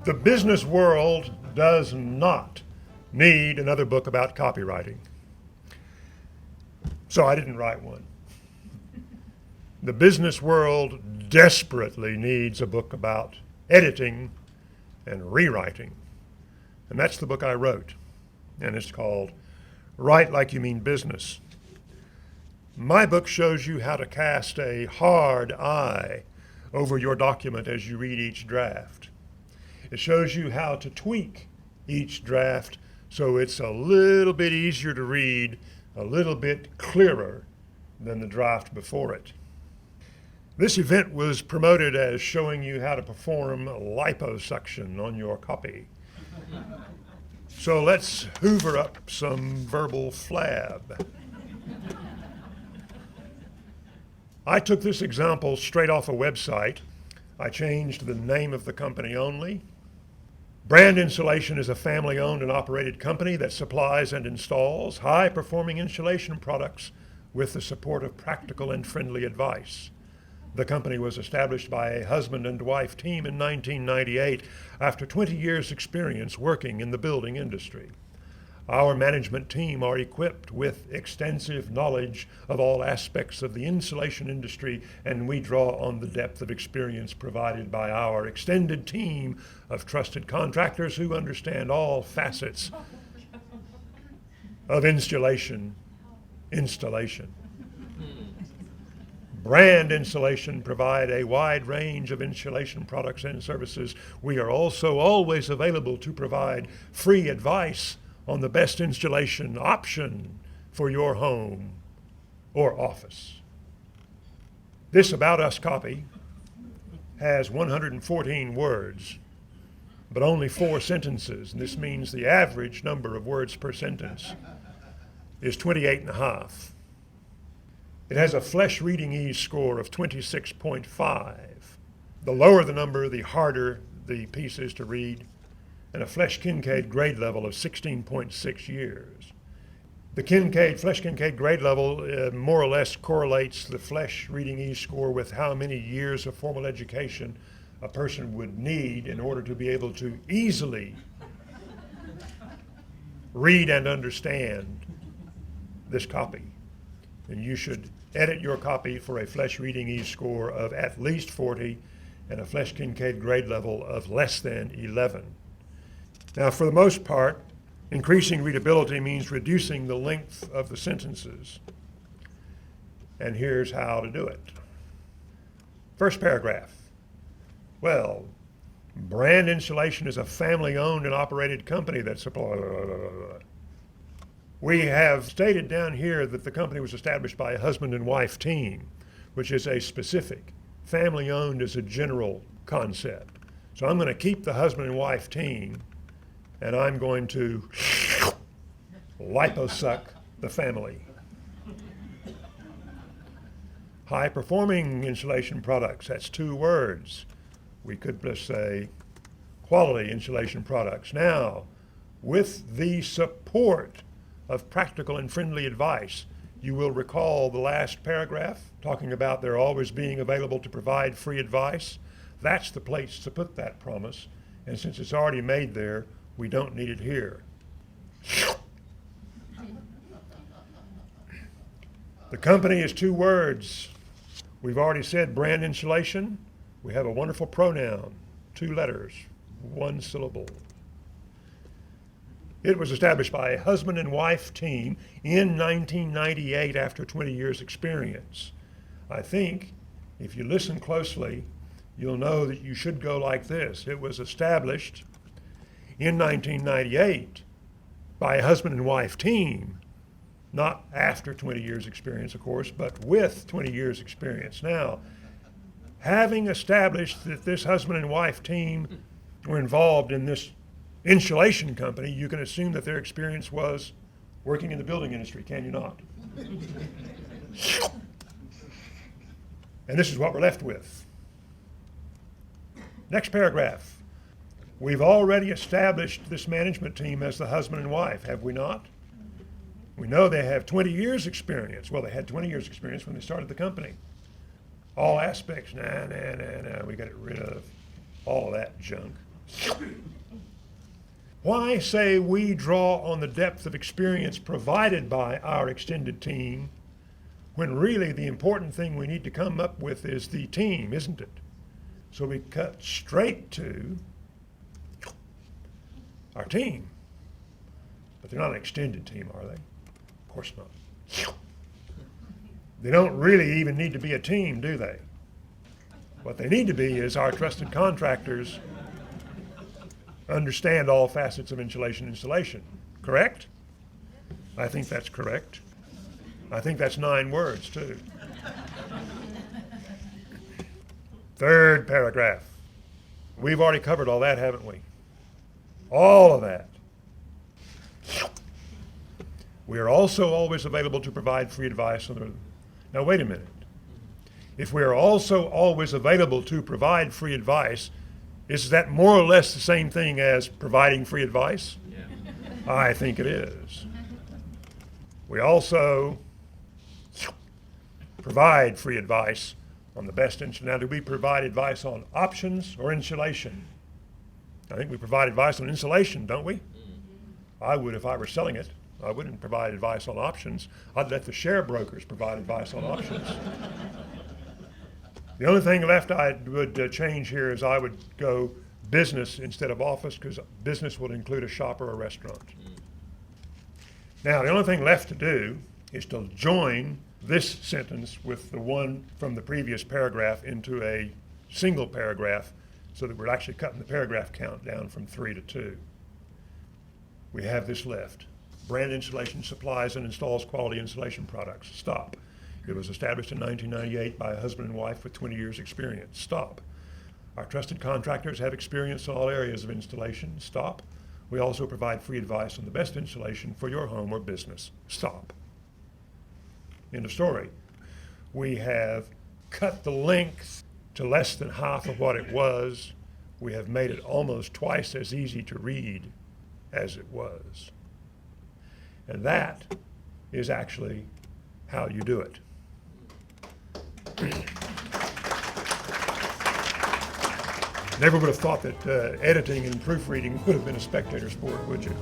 The business world does not need another book about copywriting. So I didn't write one. The business world desperately needs a book about editing and rewriting. And that's the book I wrote. And it's called Write Like You Mean Business. My book shows you how to cast a hard eye over your document as you read each draft. It shows you how to tweak each draft so it's a little bit easier to read, a little bit clearer than the draft before it. This event was promoted as showing you how to perform liposuction on your copy. So let's hoover up some verbal flab. I took this example straight off a website. I changed the name of the company only. Brand Insulation is a family-owned and operated company that supplies and installs high-performing insulation products with the support of practical and friendly advice. The company was established by a husband and wife team in 1998 after 20 years' experience working in the building industry. Our management team are equipped with extensive knowledge of all aspects of the insulation industry, and we draw on the depth of experience provided by our extended team of trusted contractors who understand all facets of installation. Brand Insulation provide a wide range of insulation products and services. We are also always available to provide free advice on the best installation option for your home or office. This About Us copy has 114 words, but only 4 sentences, and this means the average number of words per sentence is 28 and a half. It has a flesh reading ease score of 26.5. The lower the number, the harder the piece is to read, and a Flesh Kincaid grade level of 16.6 years. The Flesh Kincaid grade level more or less correlates the flesh reading ease score with how many years of formal education a person would need in order to be able to easily read and understand this copy. And you should edit your copy for a flesh reading ease score of at least 40 and a Flesh Kincaid grade level of less than 11. Now, for the most part, increasing readability means reducing the length of the sentences. And here's how to do it. First paragraph. Well, Brand Insulation is a family-owned and operated company that supplies. We have stated down here that the company was established by a husband and wife team, which is a specific. Family-owned is a general concept. So I'm going to keep the husband and wife team, and I'm going to liposuck the family. High-performing insulation products, that's 2 words. We could just say quality insulation products. Now, with the support of practical and friendly advice, you will recall the last paragraph talking about there always being available to provide free advice. That's the place to put that promise, and since it's already made there, we don't need it here. The company is 2 words. We've already said Brand Insulation. We have a wonderful pronoun, 2 letters, 1 syllable. It was established by a husband and wife team in 1998 after 20 years experience. I think if you listen closely, you'll know that you should go like this. It was established in 1998 by a husband and wife team, not after 20 years experience, of course, but with 20 years experience. Now, having established that this husband and wife team were involved in this insulation company, you can assume that their experience was working in the building industry, can you not? And this is what we're left with. Next paragraph. We've already established this management team as the husband and wife, have we not? We know they have 20 years experience. Well, they had 20 years experience when they started the company. All aspects, we got rid of all of that junk. Why say we draw on the depth of experience provided by our extended team when really the important thing we need to come up with is the team, isn't it? So we cut straight to our team. But they're not an extended team, are they? Of course not. They don't really even need to be a team, do they? What they need to be is our trusted contractors understand all facets of insulation installation. Correct? I think that's correct. I think that's 9 words, too. Third paragraph. We've already covered all that, haven't we? All of that. We are also always available to provide free advice on the... Now, wait a minute. If we are also always available to provide free advice, is that more or less the same thing as providing free advice? Yeah. I think it is. We also provide free advice on the best insulation. Now, do we provide advice on options or insulation? I think we provide advice on insulation, don't we? I would if I were selling it. I wouldn't provide advice on options. I'd let the share brokers provide advice on options. The only thing left I would change here is I would go business instead of office, because business would include a shop or a restaurant. Now, the only thing left to do is to join this sentence with the one from the previous paragraph into a single paragraph so that we're actually cutting the paragraph count down from 3 to 2. We have this left. Brand Insulation supplies and installs quality insulation products. Stop. It was established in 1998 by a husband and wife with 20 years experience. Stop. Our trusted contractors have experience in all areas of installation. Stop. We also provide free advice on the best installation for your home or business. Stop. End of story. We have cut the length to less than half of what it was. We have made it almost twice as easy to read as it was. And that is actually how you do it. Never would have thought that editing and proofreading would have been a spectator sport, would you?